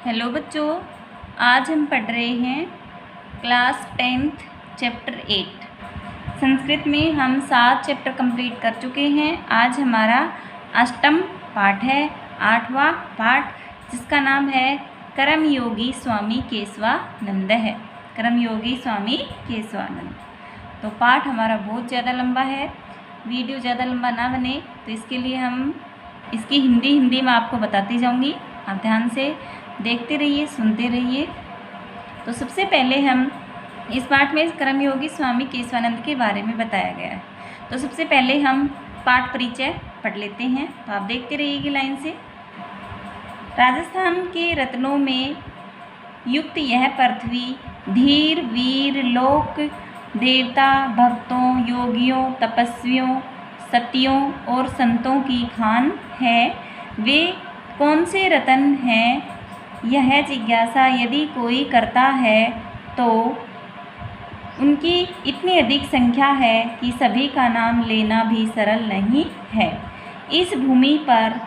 Hello बच्चों, आज हम पढ़ रहे हैं क्लास 10th चैप्टर 8। संस्कृत में हम 7 चैप्टर कंप्लीट कर चुके हैं। आज हमारा 8वां पाठ है, 8वां पाठ, जिसका नाम है कर्मयोगी स्वामी केशवानंद है। कर्मयोगी स्वामी केशवानंद। तो पाठ हमारा बहुत ज़्यादा लंबा है, वीडियो ज़्यादा लंबा ना बने तो इसके लिए हम इसकी हिंदी में आपको बताती जाऊंगी। आप ध्यान से देखते रहिए, सुनते रहिए। तो सबसे पहले हम इस पाठ में कर्मयोगी स्वामी केशवानंद के बारे में बताया गया है। तो सबसे पहले हम पाठ परिचय पढ़ लेते हैं, तो आप देखते रहिएगा लाइन से। राजस्थान के रत्नों में युक्त यह पृथ्वी धीर वीर लोक देवता भक्तों योगियों तपस्वियों सतियों और संतों की खान है। वे कौन से रत्न हैं, यह जिज्ञासा यदि कोई करता है तो उनकी इतनी अधिक संख्या है कि सभी का नाम लेना भी सरल नहीं है। इस भूमि पर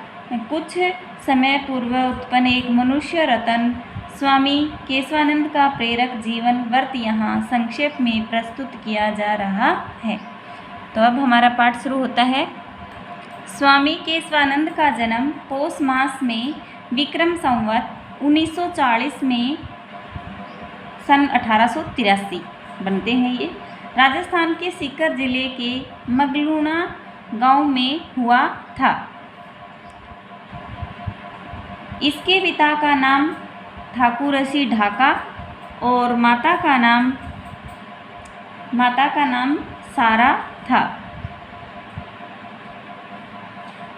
कुछ समय पूर्व उत्पन्न एक मनुष्य रत्न स्वामी केशवानंद का प्रेरक जीवन व्रत यहाँ संक्षेप में प्रस्तुत किया जा रहा है। तो अब हमारा पाठ शुरू होता है। स्वामी केशवानंद का जन्म पौष मास में विक्रम संवत 1940 में सन 1883 बनते हैं। ये राजस्थान के सीकर जिले के मगलूना गांव में हुआ था। इसके पिता का नाम ठाकुरसी ढाका और माता का नाम सारा था।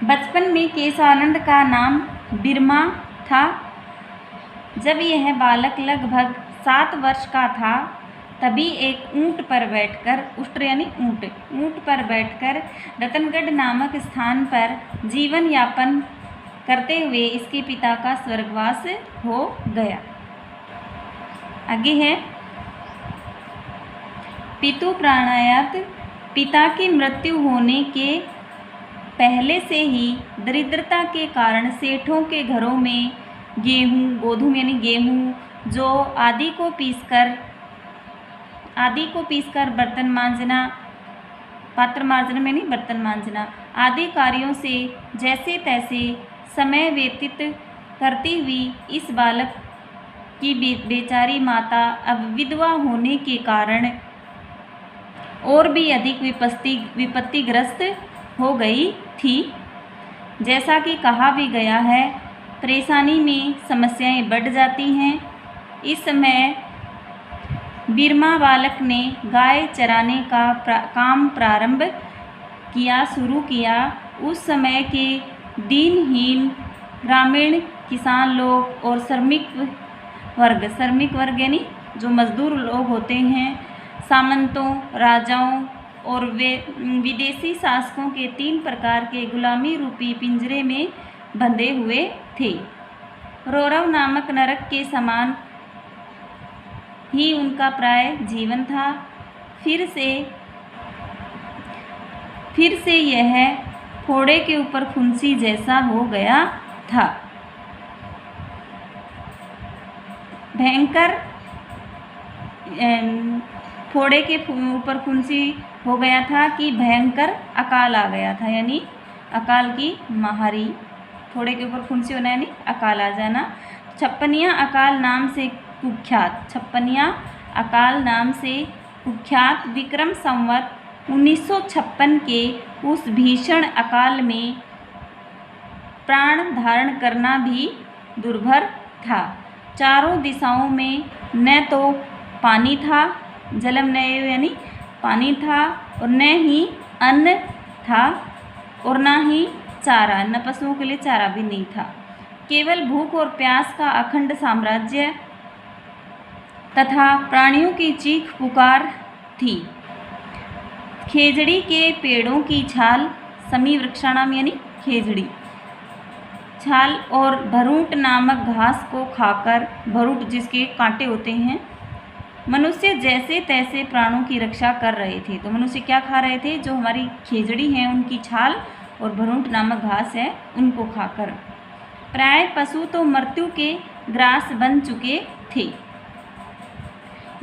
बचपन में केशवानंद का नाम बिरमा था। जब यह बालक लगभग 7 वर्ष का था तभी एक ऊंट पर बैठकर रतनगढ़ नामक स्थान पर जीवन यापन करते हुए इसके पिता का स्वर्गवास हो गया। आगे है पितु प्राणायात। पिता की मृत्यु होने के पहले से ही दरिद्रता के कारण सेठों के घरों में गोधूम यानी गेहूँ जो आदि को पीसकर बर्तन मांजना, पात्र मांजना में नहीं बर्तन मांजना आदि कार्यों से जैसे तैसे समय व्यतीत करती हुई इस बालक की बेचारी माता अब विधवा होने के कारण और भी अधिक विपत्तिग्रस्त हो गई थी। जैसा कि कहा भी गया है, परेशानी में समस्याएं बढ़ जाती हैं। इस समय बिरमा बालक ने गाय चराने का काम प्रारंभ शुरू किया। उस समय के दीनहीन ग्रामीण किसान लोग और श्रमिक वर्ग यानी जो मजदूर लोग होते हैं, सामंतों राजाओं और विदेशी शासकों के 3 प्रकार के गुलामी रूपी पिंजरे में बंधे हुए थे। रौरव नामक नरक के समान ही उनका प्राय जीवन था। फिर से यह फोड़े के ऊपर फुंसी जैसा हो गया था। भयंकर फोड़े के ऊपर फुंसी हो गया था कि भयंकर अकाल आ गया था, यानी अकाल की महारी। फोड़े के ऊपर फुंसी होना यानी अकाल आ जाना। छप्पनिया अकाल नाम से कुख्यात विक्रम संवत 1956 के उस भीषण अकाल में प्राण धारण करना भी दुर्भर था। चारों दिशाओं में न तो पानी था, जलम नय यानी पानी था, और न ही अन्न था और न ही चारा, न पशुओं के लिए चारा भी नहीं था। केवल भूख और प्यास का अखंड साम्राज्य तथा प्राणियों की चीख पुकार थी। खेजड़ी के पेड़ों की छाल, समी वृक्षाणाम यानी खेजड़ी छाल और भरूट नामक घास को खाकर, भरूट जिसके कांटे होते हैं, मनुष्य जैसे तैसे प्राणों की रक्षा कर रहे थे। तो मनुष्य क्या खा रहे थे? जो हमारी खेजड़ी है उनकी छाल और भरूट नामक घास है उनको खाकर। प्राय पशु तो मृत्यु के ग्रास बन चुके थे।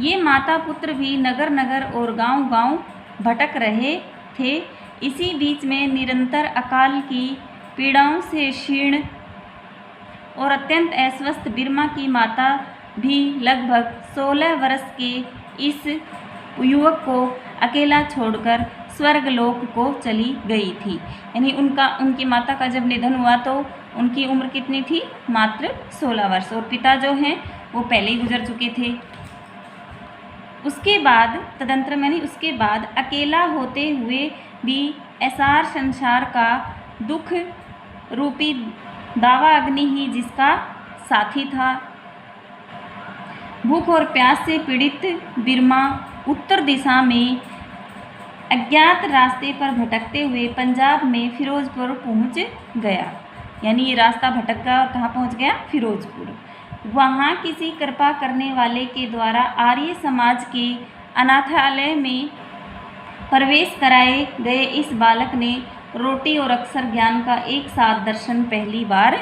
ये माता पुत्र भी नगर नगर और गांव गांव भटक रहे थे। इसी बीच में निरंतर अकाल की पीड़ाओं से क्षीण और अत्यंत अस्वस्थ बिरमा की माता भी लगभग 16 वर्ष के इस युवक को अकेला छोड़कर स्वर्गलोक को चली गई थी। यानी उनकी माता का जब निधन हुआ तो उनकी उम्र कितनी थी? मात्र 16 वर्ष, और पिता जो हैं वो पहले ही गुजर चुके थे। उसके बाद उसके बाद अकेला होते हुए भी ऐसार संसार का दुख रूपी दावा अग्नि ही जिसका साथी था। भूख और प्यास से पीड़ित बिरमा उत्तर दिशा में अज्ञात रास्ते पर भटकते हुए पंजाब में फिरोजपुर पहुंच गया। यानी ये रास्ता भटक गया और कहाँ पहुंच गया? फिरोजपुर। वहाँ किसी कृपा करने वाले के द्वारा आर्य समाज के अनाथालय में प्रवेश कराए गए इस बालक ने रोटी और अक्षर ज्ञान का एक साथ दर्शन पहली बार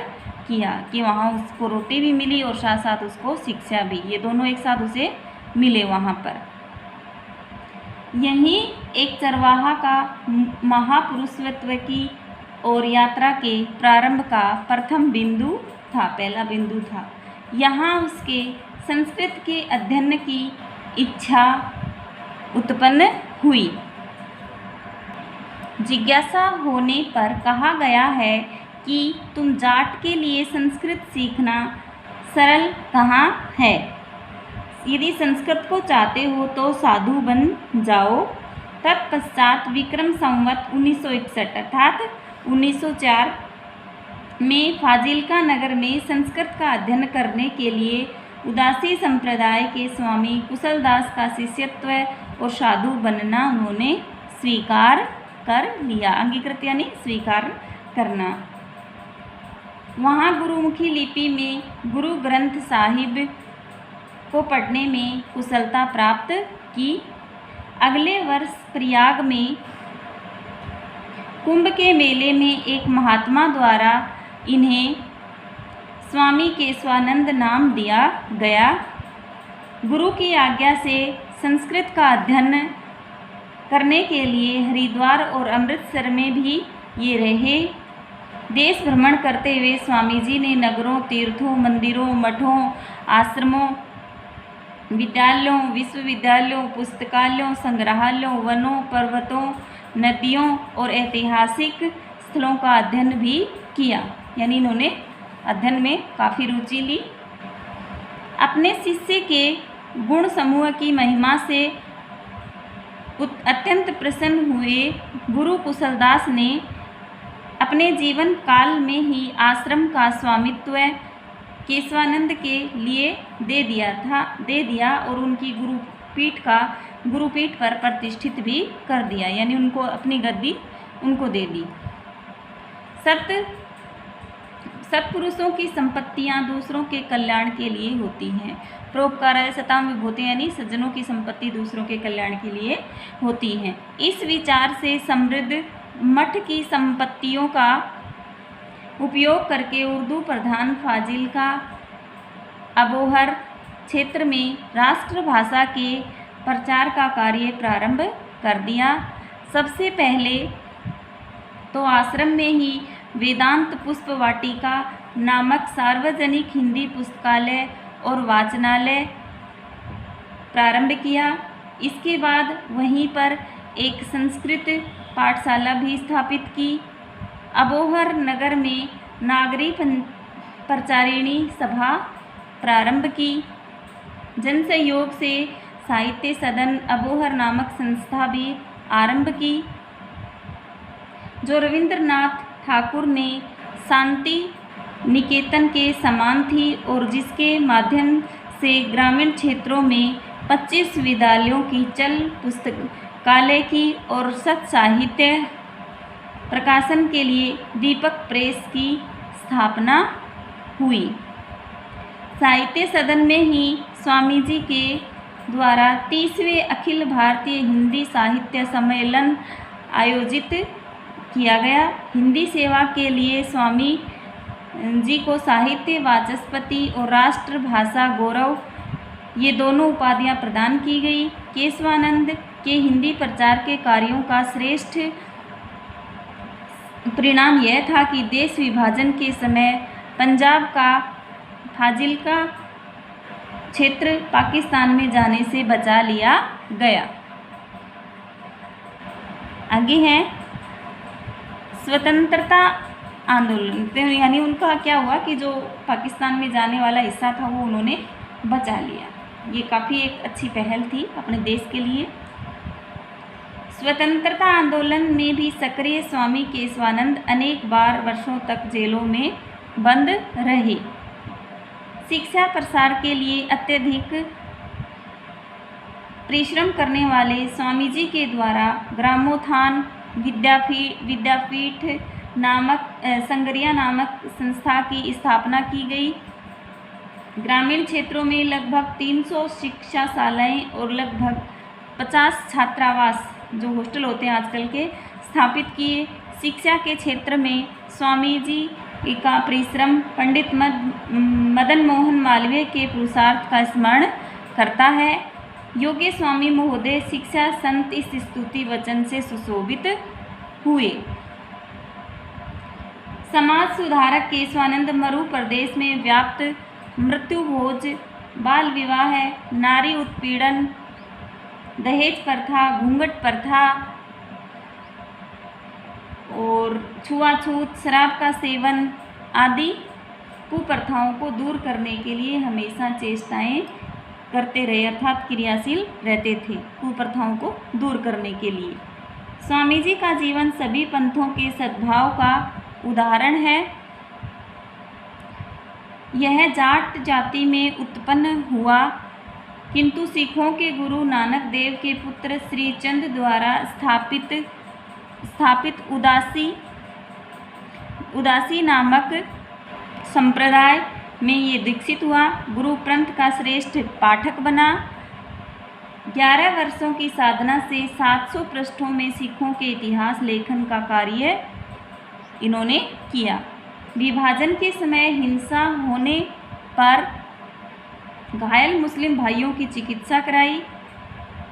किया, कि वहाँ उसको रोटी भी मिली और साथ साथ उसको शिक्षा भी, ये दोनों एक साथ उसे मिले वहाँ पर। यही एक चरवाहा का महापुरुषत्व की और यात्रा के प्रारंभ का प्रथम बिंदु था, पहला बिंदु था। यहाँ उसके संस्कृत के अध्ययन की इच्छा उत्पन्न हुई। जिज्ञासा होने पर कहा गया है कि तुम जाट के लिए संस्कृत सीखना सरल कहाँ है। यदि संस्कृत को चाहते हो तो साधु बन जाओ। तत्पश्चात विक्रम संवत 1961 अर्थात 1904 में फाजिल्का नगर में संस्कृत का अध्ययन करने के लिए उदासी संप्रदाय के स्वामी कुशलदास का शिष्यत्व और साधु बनना उन्होंने स्वीकार कर लिया। अंगीकृत यानी स्वीकार करना। वहाँ गुरुमुखी लिपि में गुरु ग्रंथ साहिब को पढ़ने में कुशलता प्राप्त की। अगले वर्ष प्रयाग में कुंभ के मेले में एक महात्मा द्वारा इन्हें स्वामी केशवानंद नाम दिया गया। गुरु की आज्ञा से संस्कृत का अध्ययन करने के लिए हरिद्वार और अमृतसर में भी ये रहे। देश भ्रमण करते हुए स्वामी जी ने नगरों, तीर्थों, मंदिरों, मठों, आश्रमों, विद्यालयों, विश्वविद्यालयों, पुस्तकालयों, संग्रहालयों, वनों, पर्वतों, नदियों और ऐतिहासिक स्थलों का अध्ययन भी किया। यानी इन्होंने अध्ययन में काफ़ी रुचि ली। अपने शिष्य के गुण समूह की महिमा से अत्यंत प्रसन्न हुए गुरु कुशलदास ने अपने जीवन काल में ही आश्रम का स्वामित्व केशवानंद के लिए दे दिया और उनकी गुरुपीठ पर प्रतिष्ठित भी कर दिया। यानी उनको अपनी गद्दी उनको दे दी। सत्पुरुषों की संपत्तियां दूसरों के कल्याण के लिए होती हैं। परोपकाराय सताम विभूते, यानी सज्जनों की संपत्ति दूसरों के कल्याण के लिए होती हैं। इस विचार से समृद्ध मठ की संपत्तियों का उपयोग करके उर्दू प्रधान फाजिल्का अबोहर क्षेत्र में राष्ट्रभाषा के प्रचार का कार्य प्रारंभ कर दिया। सबसे पहले तो आश्रम में ही वेदांत पुष्प वाटिका नामक सार्वजनिक हिंदी पुस्तकालय और वाचनालय प्रारंभ किया। इसके बाद वहीं पर एक संस्कृत पाठशाला भी स्थापित की। अबोहर नगर में नागरी प्रचारिणी सभा प्रारंभ की। जन सहयोग से साहित्य सदन अबोहर नामक संस्था भी आरंभ की, जो रविंद्रनाथ ठाकुर ने शांति निकेतन के समान थी और जिसके माध्यम से ग्रामीण क्षेत्रों में 25 विद्यालयों की चल पुस्तकालय की और सत साहित्य प्रकाशन के लिए दीपक प्रेस की स्थापना हुई। साहित्य सदन में ही स्वामी जी के द्वारा 30वें अखिल भारतीय हिंदी साहित्य सम्मेलन आयोजित किया गया। हिंदी सेवा के लिए स्वामी जी को साहित्य वाचस्पति और राष्ट्रभाषा गौरव ये दोनों उपाधियां प्रदान की गई। केशवानंद के हिंदी प्रचार के कार्यों का श्रेष्ठ परिणाम यह था कि देश विभाजन के समय पंजाब का फाजिल्का क्षेत्र पाकिस्तान में जाने से बचा लिया गया। आगे है स्वतंत्रता आंदोलन, तो यानी उनका क्या हुआ कि जो पाकिस्तान में जाने वाला हिस्सा था वो उन्होंने बचा लिया। ये काफ़ी एक अच्छी पहल थी अपने देश के लिए। स्वतंत्रता आंदोलन में भी सक्रिय स्वामी केशवानंद अनेक बार वर्षों तक जेलों में बंद रहे। शिक्षा प्रसार के लिए अत्यधिक परिश्रम करने वाले स्वामी जी के द्वारा ग्रामोत्थान विद्यापीठ नामक संगरिया नामक संस्था की स्थापना की गई। ग्रामीण क्षेत्रों में लगभग 300 शिक्षाशालाएँ और लगभग 50 छात्रावास, जो हॉस्टल होते हैं आजकल के, स्थापित किए। शिक्षा के क्षेत्र में स्वामी जी का परिश्रम पंडित मदन मोहन मालवीय के पुरुषार्थ का स्मरण करता है। योग्य स्वामी महोदय शिक्षा संत इस स्तुति वचन से सुशोभित हुए। समाज सुधारक केशवानंद मरु प्रदेश में व्याप्त मृत्यु भोज, बाल विवाह, नारी उत्पीड़न, दहेज प्रथा, घूंघट प्रथा और छुआछूत, शराब का सेवन आदि कुप्रथाओं को दूर करने के लिए हमेशा चेष्टाएं करते रहे, अर्थात क्रियाशील रहते थे कुप्रथाओं को दूर करने के लिए। स्वामी जी का जीवन सभी पंथों के सद्भाव का उदाहरण है। यह जाट जाति में उत्पन्न हुआ, किंतु सिखों के गुरु नानक देव के पुत्र श्री चंद द्वारा स्थापित उदासी नामक संप्रदाय में ये दीक्षित हुआ। गुरु ग्रंथ का श्रेष्ठ पाठक बना। 11 वर्षों की साधना से 700 पृष्ठों में सिखों के इतिहास लेखन का कार्य इन्होंने किया। विभाजन के समय हिंसा होने पर घायल मुस्लिम भाइयों की चिकित्सा कराई।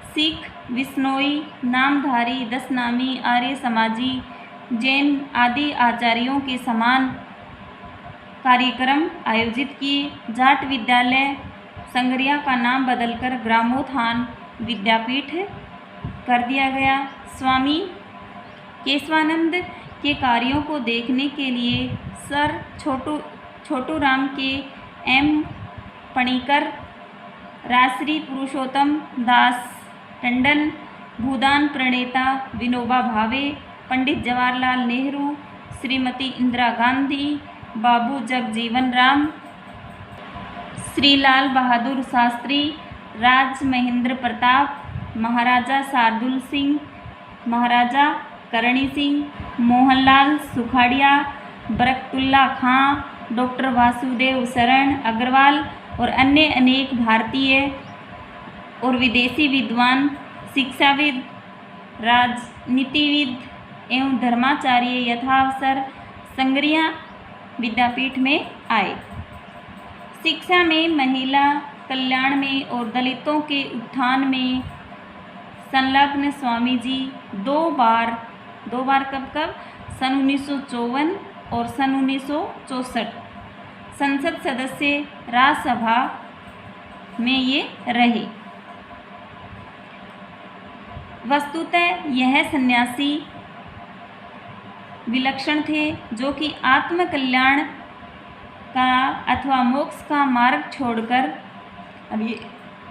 सिख, बिश्नोई, नामधारी, दशनामी, आर्य समाजी, जैन आदि आचार्यों के समान कार्यक्रम आयोजित किए। जाट विद्यालय संगरिया का नाम बदलकर ग्रामोत्थान विद्यापीठ कर दिया गया। स्वामी केशवानंद के कार्यों को देखने के लिए सर छोटू राम के एम पणिकर, राजश्री पुरुषोत्तम दास टंडन, भूदान प्रणेता विनोबा भावे, पंडित जवाहरलाल नेहरू, श्रीमती इंदिरा गांधी, बाबू जगजीवन राम, श्री लाल बहादुर शास्त्री, राज महेंद्र प्रताप, महाराजा शार्दुल सिंह, महाराजा करणी सिंह, मोहनलाल सुखाड़िया, बरकतुल्ला खां, डॉक्टर वासुदेव शरण अग्रवाल और अन्य अनेक भारतीय और विदेशी विद्वान, शिक्षाविद, राजनीतिविद एवं धर्माचार्य यथावसर संगरिया विद्यापीठ में आए। शिक्षा में, महिला कल्याण में और दलितों के उत्थान में संलग्न स्वामी जी दो बार कब सन 1954 और सन 1964 संसद सदस्य राज्यसभा में ये रहे। वस्तुतः यह सन्यासी विलक्षण थे, जो कि आत्म कल्याण का अथवा मोक्ष का मार्ग छोड़कर, अब ये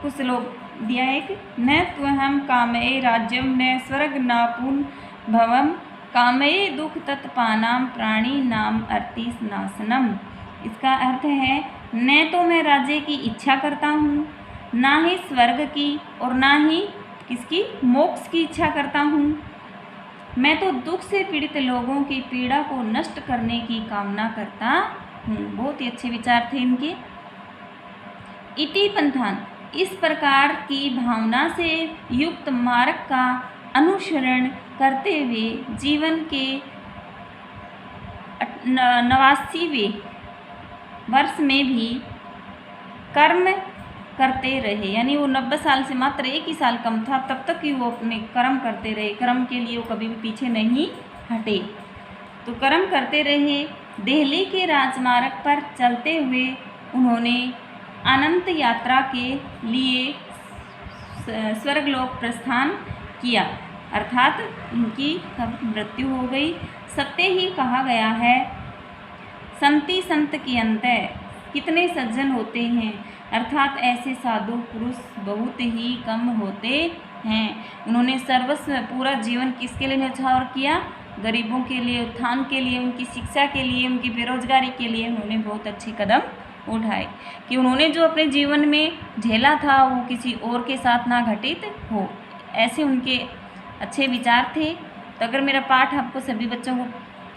कुछ लोग दिया है कि न त्वहम कामये राज्यम न स्वर्ग न पुण्य भवम कामये दुख तत्पानाम प्राणी नाम अर्तिस नाशनम। इसका अर्थ है, न तो मैं राज्य की इच्छा करता हूँ, ना ही स्वर्ग की और ना ही किसकी, मोक्ष की इच्छा करता हूँ। मैं तो दुख से पीड़ित लोगों की पीड़ा को नष्ट करने की कामना करता हूँ। बहुत ही अच्छे विचार थे इनके। इति पंथान, इस प्रकार की भावना से युक्त मार्ग का अनुसरण करते हुए जीवन के 89वें वर्ष में भी कर्म करते रहे, यानी वो 90 साल से मात्र 1 ही साल कम था, तब तक ही वो अपने कर्म करते रहे, कर्म के लिए वो कभी भी पीछे नहीं हटे। तो कर्म करते रहे। दिल्ली के राजमार्ग पर चलते हुए उन्होंने अनंत यात्रा के लिए स्वर्गलोक प्रस्थान किया, अर्थात उनकी कब मृत्यु हो गई। सत्य ही कहा गया है, संति संत की अंतः, कितने सज्जन होते हैं, अर्थात ऐसे साधु पुरुष बहुत ही कम होते हैं। उन्होंने सर्वस्व पूरा जीवन किसके लिए न्यौछावर किया? गरीबों के लिए, उत्थान के लिए, उनकी शिक्षा के लिए, उनकी बेरोजगारी के लिए उन्होंने बहुत अच्छे कदम उठाए कि उन्होंने जो अपने जीवन में झेला था वो किसी और के साथ ना घटित हो, ऐसे उनके अच्छे विचार थे। तो अगर मेरा पाठ आपको सभी बच्चों को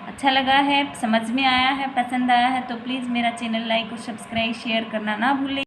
अच्छा लगा है, समझ में आया है, पसंद आया है, तो प्लीज़ मेरा चैनल लाइक और सब्सक्राइब शेयर करना ना भूलें।